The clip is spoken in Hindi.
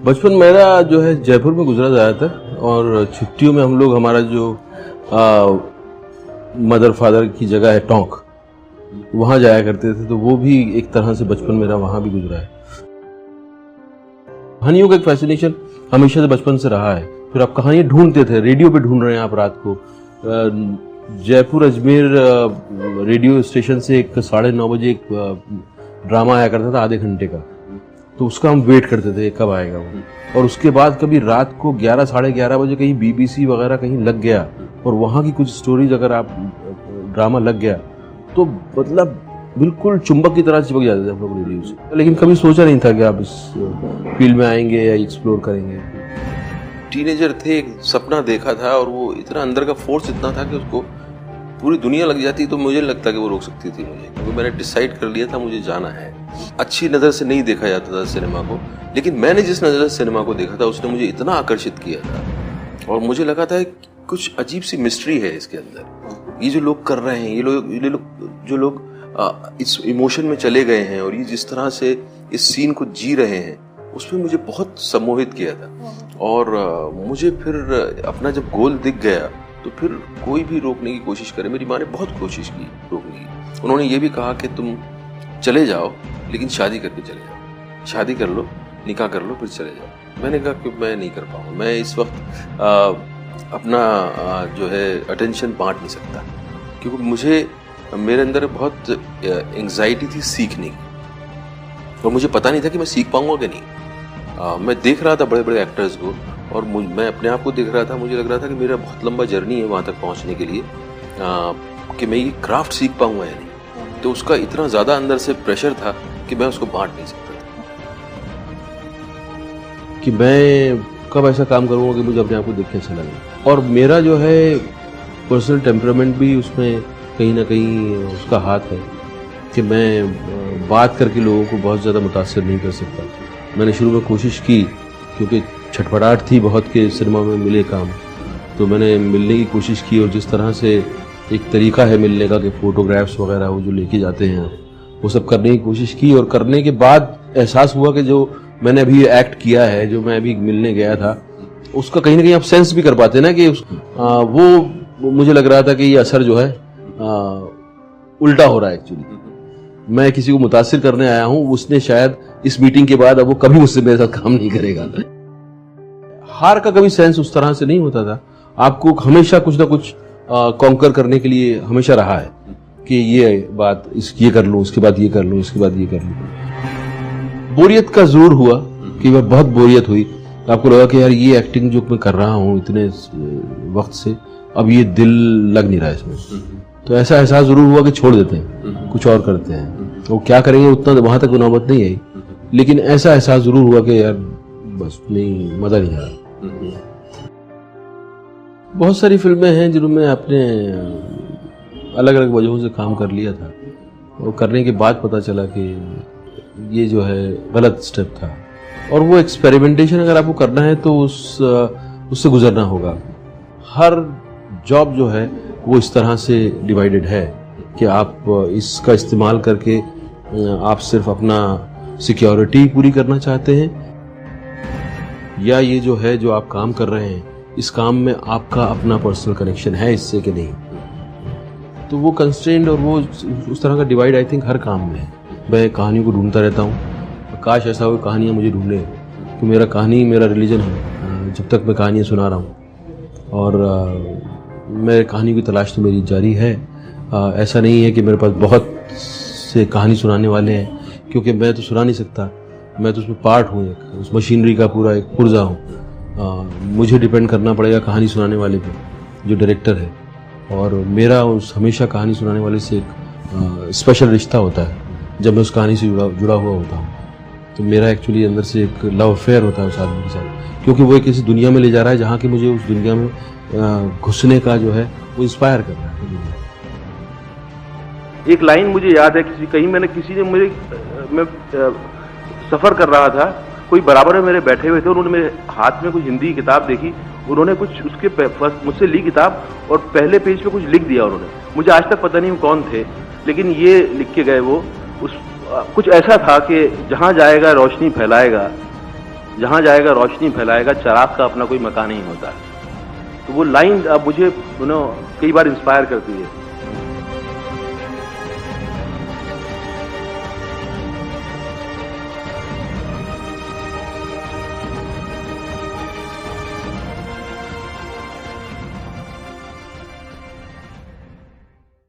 बचपन मेरा जो है जयपुर में गुजरा ज़्यादातर, और छुट्टियों में हम लोग हमारा जो मदर फादर की जगह है टोंक, वहाँ जाया करते थे। तो वो भी एक तरह से बचपन मेरा वहाँ भी गुजरा है। कहानियों का एक फैसिनेशन हमेशा से बचपन से रहा है। फिर आप कहानियाँ ढूंढते थे, रेडियो पे ढूंढ रहे हैं आप रात को। जयपुर अजमेर रेडियो स्टेशन से एक 9:30 बजे एक ड्रामा आया करता था आधे घंटे का, तो उसका हम वेट करते थे कब आएगा वो। और उसके बाद कभी रात को 11 साढ़े 11 बजे कहीं BBC वगैरह कहीं लग गया और वहाँ की कुछ स्टोरीज अगर आप ड्रामा लग गया तो मतलब बिल्कुल चुंबक की तरह चिपक जाते थे हम लोग रेडियो से। लेकिन कभी सोचा नहीं था कि आप इस फील्ड में आएंगे या एक्सप्लोर करेंगे। टीनेजर थे, एक सपना देखा था और वो इतना अंदर का फोर्स इतना था कि उसको पूरी दुनिया लग जाती तो मुझे लगता कि वो रोक सकती थी मुझे, क्योंकि मैंने डिसाइड कर लिया था मुझे जाना है। अच्छी नज़र से नहीं देखा जाता था सिनेमा को, लेकिन मैंने जिस नज़र से सिनेमा को देखा था उसने मुझे इतना आकर्षित किया था और मुझे लगा था कुछ अजीब सी मिस्ट्री है इसके अंदर। ये जो लोग कर रहे हैं, जो लोग इस इमोशन में चले गए हैं और ये जिस तरह से इस सीन को जी रहे हैं, उसमें मुझे बहुत सम्मोहित किया था। और मुझे फिर अपना जब गोल दिख गया तो फिर कोई भी रोकने की कोशिश करे। मेरी माँ ने बहुत कोशिश की रोकने की। उन्होंने ये भी कहा कि तुम चले जाओ लेकिन शादी करके चले जाओ, शादी कर लो, निकाह कर लो, फिर चले जाओ। मैंने कहा कि मैं नहीं कर पाऊंगा, मैं इस वक्त अपना जो है अटेंशन बांट नहीं सकता, क्योंकि मुझे मेरे अंदर बहुत एंग्जाइटी थी सीखने की और मुझे पता नहीं था कि मैं सीख पाऊंगा कि नहीं। मैं देख रहा था बड़े बड़े एक्टर्स को और मैं अपने आप को देख रहा था। मुझे लग रहा था कि मेरा बहुत लंबा जर्नी है वहाँ तक पहुँचने के लिए, कि मैं ये क्राफ्ट सीख पाऊंगा या नहीं। तो उसका इतना ज़्यादा अंदर से प्रेशर था कि मैं उसको बांट नहीं सकता था, कि मैं कब ऐसा काम करूँगा कि मुझे अपने आप को देख के अच्छा लगे। और मेरा जो है पर्सनल टेम्परामेंट भी उसमें कहीं ना कहीं उसका हाथ है कि मैं बात करके लोगों को बहुत ज़्यादा मुतासर नहीं कर सकता। मैंने शुरू में कोशिश की, क्योंकि छटपटाहट थी बहुत के सिनेमा में मिले काम, तो मैंने मिलने की कोशिश की। और जिस तरह से एक तरीका है मिलने का कि फ़ोटोग्राफ्स वगैरह वो जो लेके जाते हैं, वो सब करने की कोशिश की। और करने के बाद एहसास हुआ कि जो मैंने अभी एक्ट किया है, जो मैं अभी मिलने गया था, उसका कहीं ना कहीं आप सेंस भी कर पाते ना कि वो मुझे लग रहा था कि ये असर जो है उल्टा हो रहा है। एक्चुअली मैं किसी को मुतासिर करने आया हूं, उसने शायद इस मीटिंग के बाद अब वो कभी मुझसे मेरे साथ काम नहीं करेगा। हार का कभी सेंस उस तरह से नहीं होता था। आपको हमेशा कुछ ना कुछ कॉन्कर करने के लिए हमेशा रहा है कि ये बात ये कर लूं, इसके बाद ये कर लूं, इसके बाद ये कर लूं। बोरियत का जरूर हुआ कि वह बहुत बोरियत हुई। आपको लगा कि यार ये एक्टिंग जो मैं कर रहा हूँ इतने वक्त से, अब ये दिल लग नहीं रहा है इसमें। तो ऐसा एहसास जरूर हुआ कि छोड़ देते हैं, कुछ और करते हैं। तो क्या करेंगे, उतना वहां तक नौबत नहीं आई, लेकिन ऐसा एहसास जरूर हुआ कि यार बस नहीं, मजा नहीं आ रहा। बहुत सारी फिल्में हैं जिनमें आपने अलग अलग वजहों से काम कर लिया था और करने के बाद पता चला कि ये जो है गलत स्टेप था। और वो एक्सपेरिमेंटेशन अगर आपको करना है तो उससे गुजरना होगा। हर जॉब जो है वो इस तरह से डिवाइडेड है कि आप इसका इस्तेमाल करके आप सिर्फ अपना सिक्योरिटी पूरी करना चाहते हैं, या ये जो है जो आप काम कर रहे हैं इस काम में आपका अपना पर्सनल कनेक्शन है इससे कि नहीं। तो वो कंस्ट्रेंट और वो उस तरह का डिवाइड आई थिंक हर काम में है। मैं कहानियों को ढूंढता रहता हूँ, काश ऐसा हो कहानियाँ मुझे ढूंढे, तो मेरा कहानी मेरा रिलीजन है जब तक मैं कहानियाँ सुना रहा हूँ। और मेरे कहानी की तलाश तो मेरी जारी है। ऐसा नहीं है कि मेरे पास बहुत से कहानी सुनाने वाले हैं, क्योंकि मैं तो सुना नहीं सकता, मैं तो उसमें पार्ट हूँ, उस मशीनरी का पूरा एक पुर्जा हूँ। मुझे डिपेंड करना पड़ेगा कहानी सुनाने वाले पे, जो डायरेक्टर है। और मेरा उस हमेशा कहानी सुनाने वाले से एक स्पेशल रिश्ता होता है जब मैं उस कहानी से जुड़ा हुआ होता हूँ। तो मेरा एक्चुअली अंदर से एक लव अफेयर होता है उस आदमी के साथ, क्योंकि वो एक ऐसी दुनिया में ले जा रहा है जहाँ की मुझे उस दुनिया में घुसने का जो है वो इंस्पायर कर रहा है। एक लाइन मुझे याद है, किसी ने मैं सफर कर रहा था, कोई बराबर में मेरे बैठे हुए थे, उन्होंने मेरे हाथ में कुछ हिंदी किताब देखी, उन्होंने कुछ उसके मुझसे ली किताब और पहले पेज पे कुछ लिख दिया उन्होंने। मुझे आज तक पता नहीं वो कौन थे, लेकिन ये लिख के गए वो कुछ ऐसा था कि जहां जाएगा रोशनी फैलाएगा, जहां जाएगा रोशनी फैलाएगा, चिराग का अपना कोई मकान नहीं होता। तो वो लाइन अब मुझे कई बार इंस्पायर करती है।